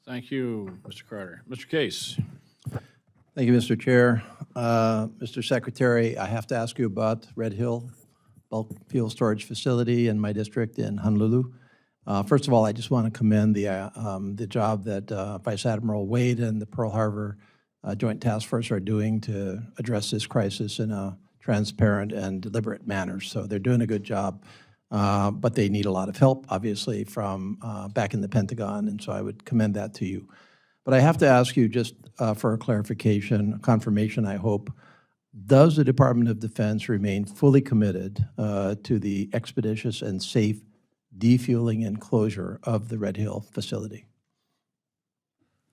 Thank you, Mr. Carter. Mr. Case. Thank you, Mr. Chair. Mr. Secretary, I have to ask you about Red Hill Bulk Fuel Storage Facility in my district in Honolulu. First of all, I just want to commend the job that Vice Admiral Wade and the Pearl Harbor Joint Task Force are doing to address this crisis in a transparent and deliberate manner. So they're doing a good job, but they need a lot of help, obviously, from back in the Pentagon, and so I would commend that to you. But I have to ask you just for a clarification, a confirmation, I hope. Does the Department of Defense remain fully committed to the expeditious and safe defueling and closure of the Red Hill facility?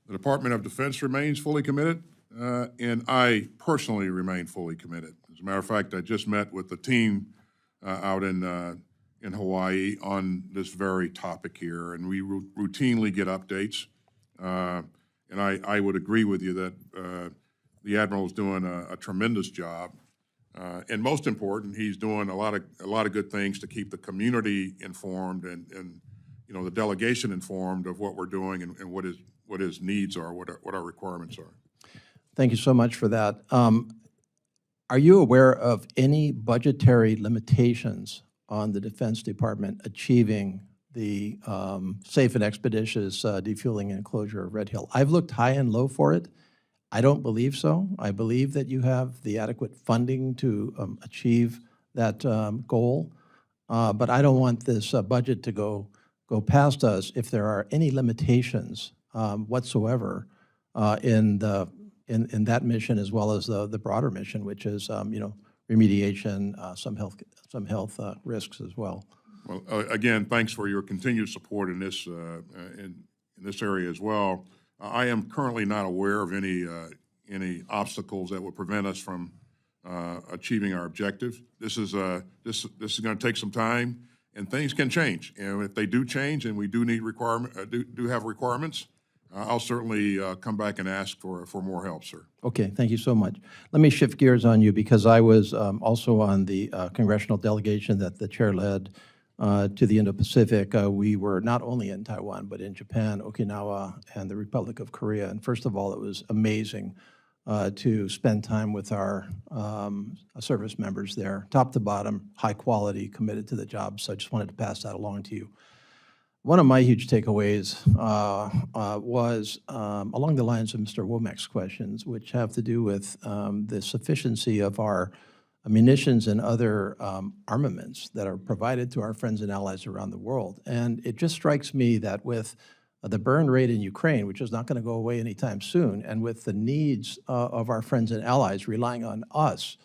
The Department of Defense remains fully committed, and I personally remain fully committed. As a matter of fact, I just met with the team out in Hawaii on this very topic here, and we routinely get updates. And I would agree with you that the Admiral is doing a tremendous job, and most important, he's doing a lot of good things to keep the community informed and you know, the delegation informed of what we're doing and what his needs are, what our requirements are. Thank you so much for that. Are you aware of any budgetary limitations on the Defense Department achieving the safe and expeditious defueling and closure of Red Hill? I've looked high and low for it. I don't believe so. I believe that you have the adequate funding to achieve that goal, but I don't want this budget to go past us if there are any limitations whatsoever in that mission, as well as the broader mission, which is you know, remediation, some health risks as well. Well, again, thanks for your continued support in this area as well. I am currently not aware of any obstacles that would prevent us from achieving our objectives. This is going to take some time, and things can change. And if they do change, and we do need have requirements, I'll certainly come back and ask for more help, sir. Okay, thank you so much. Let me shift gears on you, because I was also on the congressional delegation that the chair led to the Indo-Pacific. We were not only in Taiwan, but in Japan, Okinawa, and the Republic of Korea. And first of all, it was amazing to spend time with our service members there, top to bottom, high quality, committed to the job. So I just wanted to pass that along to you. One of my huge takeaways was along the lines of Mr. Womack's questions, which have to do with the sufficiency of our munitions and other armaments that are provided to our friends and allies around the world. And it just strikes me that with the burn rate in Ukraine, which is not going to go away anytime soon, and with the needs of our friends and allies relying on us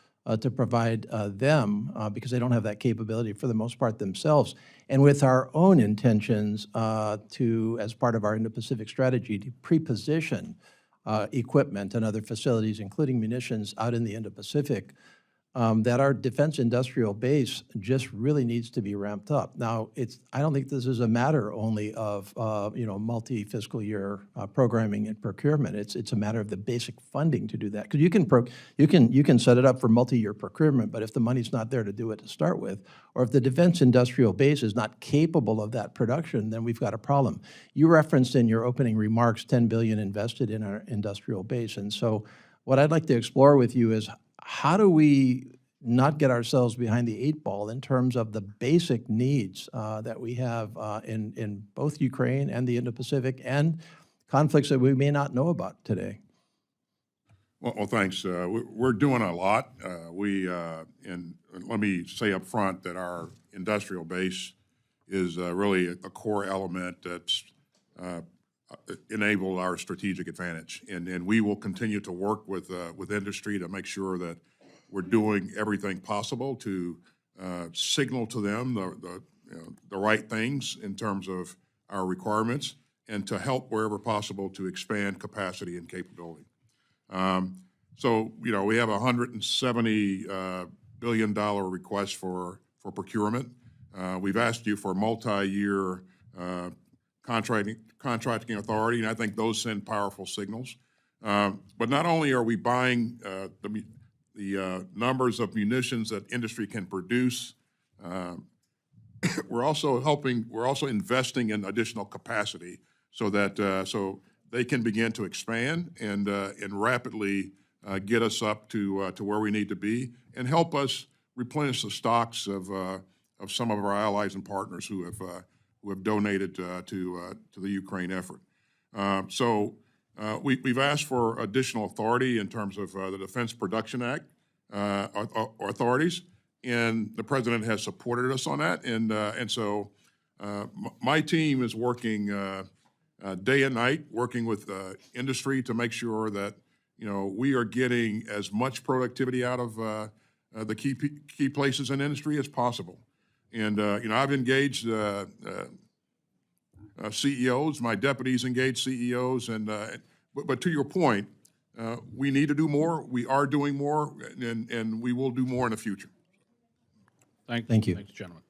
to provide them, because they don't have that capability for the most part themselves, and with our own intentions to, as part of our Indo-Pacific strategy, to pre-position equipment and other facilities, including munitions, out in the Indo-Pacific, that our defense industrial base just really needs to be ramped up. Now, I don't think this is a matter only of you know, multi-fiscal year programming and procurement. It's a matter of the basic funding to do that. Because you can set it up for multi-year procurement, but if the money's not there to do it to start with, or if the defense industrial base is not capable of that production, then we've got a problem. You referenced in your opening remarks $10 billion invested in our industrial base, and so what I'd like to explore with you is, how do we not get ourselves behind the 8 ball in terms of the basic needs that we have in both Ukraine and the Indo-Pacific, and conflicts that we may not know about today? Well, thanks. We're doing a lot. And let me say up front that our industrial base is really a core element that's enabled our strategic advantage, and we will continue to work with industry to make sure that we're doing everything possible to signal to them the right things in terms of our requirements, and to help wherever possible to expand capacity and capability. So you know, we have a $170 billion request for procurement. We've asked you for multi-year contracting authority, and I think those send powerful signals. But not only are we buying the numbers of munitions that industry can produce, we're also investing in additional capacity so that they can begin to expand and rapidly get us up to where we need to be and help us replenish the stocks of some of our allies and partners who have donated to the Ukraine effort. We've asked for additional authority in terms of the Defense Production Act authorities, and the President has supported us on that. And so my team is working day and night, working with industry to make sure that we are getting as much productivity out of the key places in industry as possible. And I've engaged CEOs, my deputies engage CEOs, but to your point, we need to do more. We are doing more, and we will do more in the future. Thank you. Thanks, gentlemen.